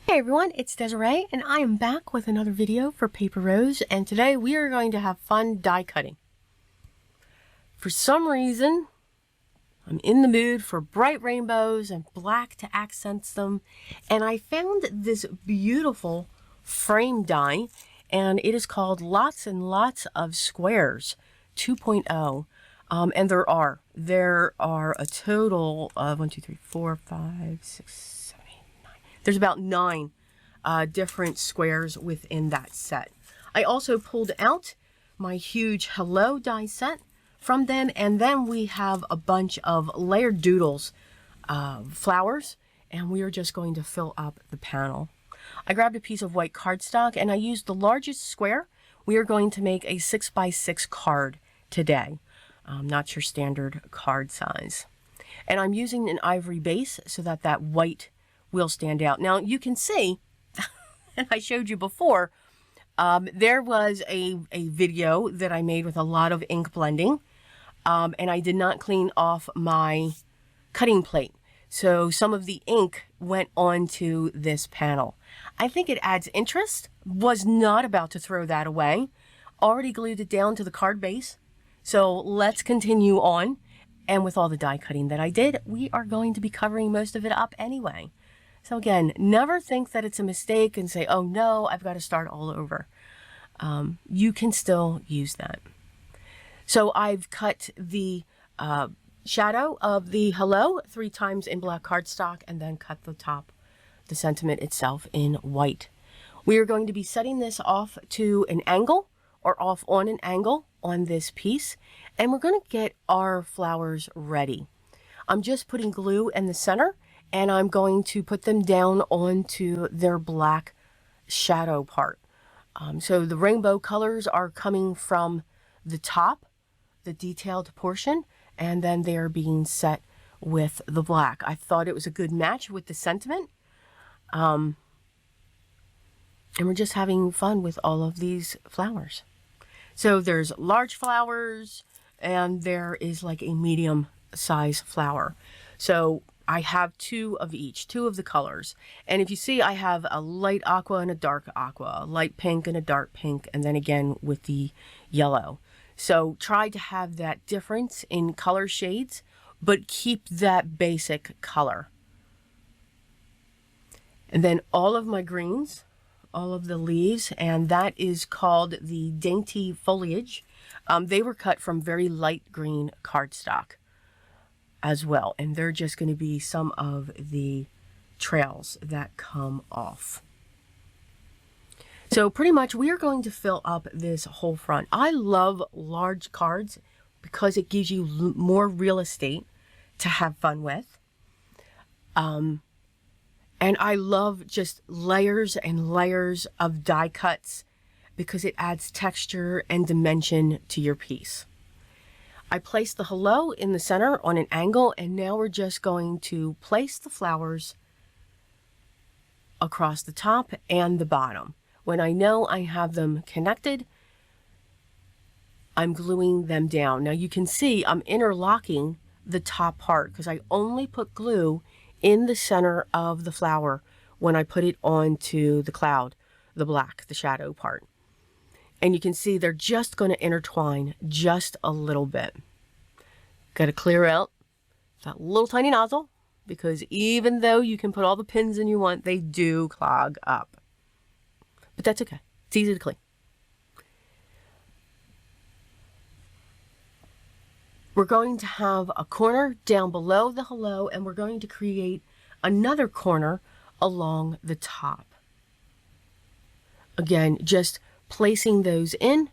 Hey everyone, it's Desiree and I am back with another video for Paper Rose, and today we are going to have fun die cutting. For some reason, I'm in the mood for bright rainbows and black to accent them, and I found this beautiful frame die, and it is called Lots and Lots of Squares 2.0. And there are a total of 1, 2, 3, 4, 5, 6, 7, 8, 9. There's about 9 different squares within that set. I also pulled out my huge Hello die set from them, and then we have a bunch of layered doodles, flowers, and we are just going to fill up the panel. I grabbed a piece of white cardstock and I used the largest square. We are going to make a 6x6 card today, not your standard card size. And I'm using an ivory base so that that white will stand out. Now you can see, and I showed you before, there was a video that I made with a lot of ink blending, and I did not clean off my cutting plate. So some of the ink went onto this panel. I think it adds interest. Was not about to throw that away. Already glued it down to the card base. So let's continue on. And with all the die cutting that I did, we are going to be covering most of it up anyway. So again, never think that it's a mistake and say, oh no, I've got to start all over. You can still use that. So I've cut the shadow of the hello 3 times in black cardstock, and then cut the top, the sentiment itself, in white. We are going to be setting this off to an angle, or off on an angle on this piece, and we're going to get our flowers ready. I'm just putting glue in the center, and I'm going to put them down onto their black shadow part. So the rainbow colors are coming from the top, the detailed portion, and then they're being set with the black. I thought it was a good match with the sentiment. And we're just having fun with all of these flowers. So there's large flowers, and there is like a medium size flower. So I have 2 of each, 2 of the colors. And if you see, I have a light aqua and a dark aqua, a light pink and a dark pink, and then again with the yellow. So try to have that difference in color shades, but keep that basic color. And then all of my greens, all of the leaves, and that is called the Dainty Foliage. They were cut from very light green cardstock as well, and they're just going to be some of the trails that come off. So pretty much we are going to fill up this whole front. I love large cards because it gives you more real estate to have fun with. And I love just layers and layers of die cuts because it adds texture and dimension to your piece. I placed the hello in the center on an angle, and now we're just going to place the flowers across the top and the bottom. When I know I have them connected, I'm gluing them down. Now you can see I'm interlocking the top part because I only put glue in the center of the flower when I put it onto the cloud, the black, the shadow part. And you can see they're just going to intertwine just a little bit. Got to clear out that little tiny nozzle because even though you can put all the pins in you want, they do clog up. But that's okay. It's easy to clean. We're going to have a corner down below the hello, and we're going to create another corner along the top. Again, just placing those in,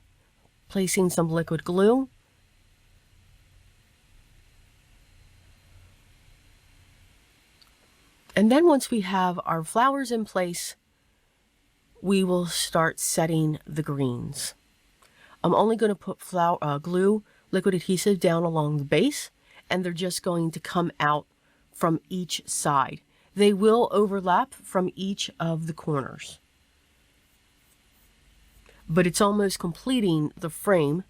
placing some liquid glue. And then once we have our flowers in place, we will start setting the greens. I'm only going to put glue, liquid adhesive down along the base, and they're just going to come out from each side. They will overlap from each of the corners. But it's almost completing the frame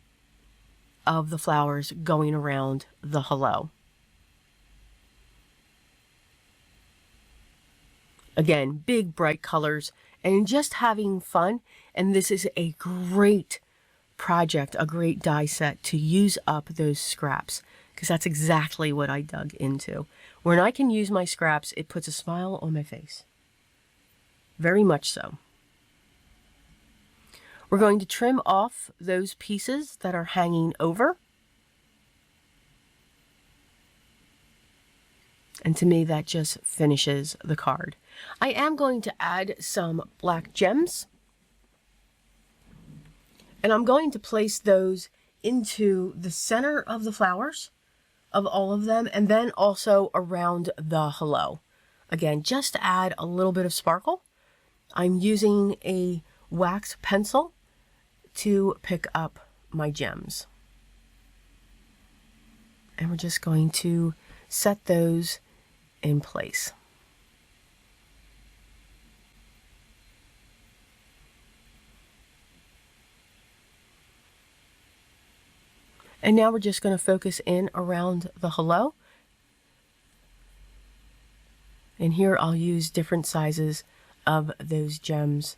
of the flowers going around the hello. Again, big bright colors and just having fun. And this is a great project, a great die set to use up those scraps, because that's exactly what I dug into. When I can use my scraps, it puts a smile on my face. Very much so. We're going to trim off those pieces that are hanging over. And to me, that just finishes the card. I am going to add some black gems. And I'm going to place those into the center of the flowers, of all of them, and then also around the hello. Again, just to add a little bit of sparkle. I'm using a wax pencil to pick up my gems. And we're just going to set those in place. And now we're just going to focus in around the hello. And here I'll use different sizes of those gems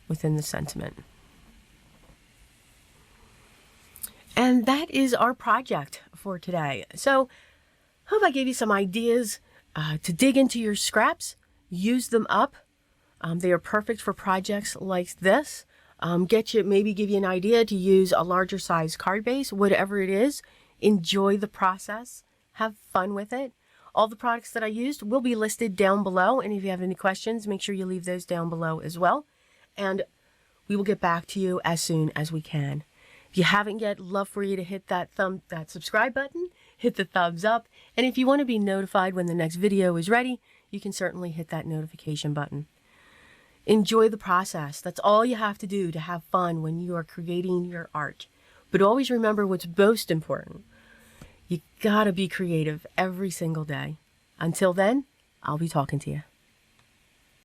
within the sentiment. And that is our project for today. So hope I gave you some ideas to dig into your scraps, use them up. They are perfect for projects like this. Maybe give you an idea to use a larger size card base, whatever it is. Enjoy the process. Have fun with it. All the products that I used will be listed down below. And if you have any questions, make sure you leave those down below as well. And we will get back to you as soon as we can. If you haven't yet, love for you to hit that subscribe button, hit the thumbs up. And if you want to be notified when the next video is ready, you can certainly hit that notification button. Enjoy the process. That's all you have to do to have fun when you are creating your art. But always remember what's most important. You gotta be creative every single day. Until then, I'll be talking to you.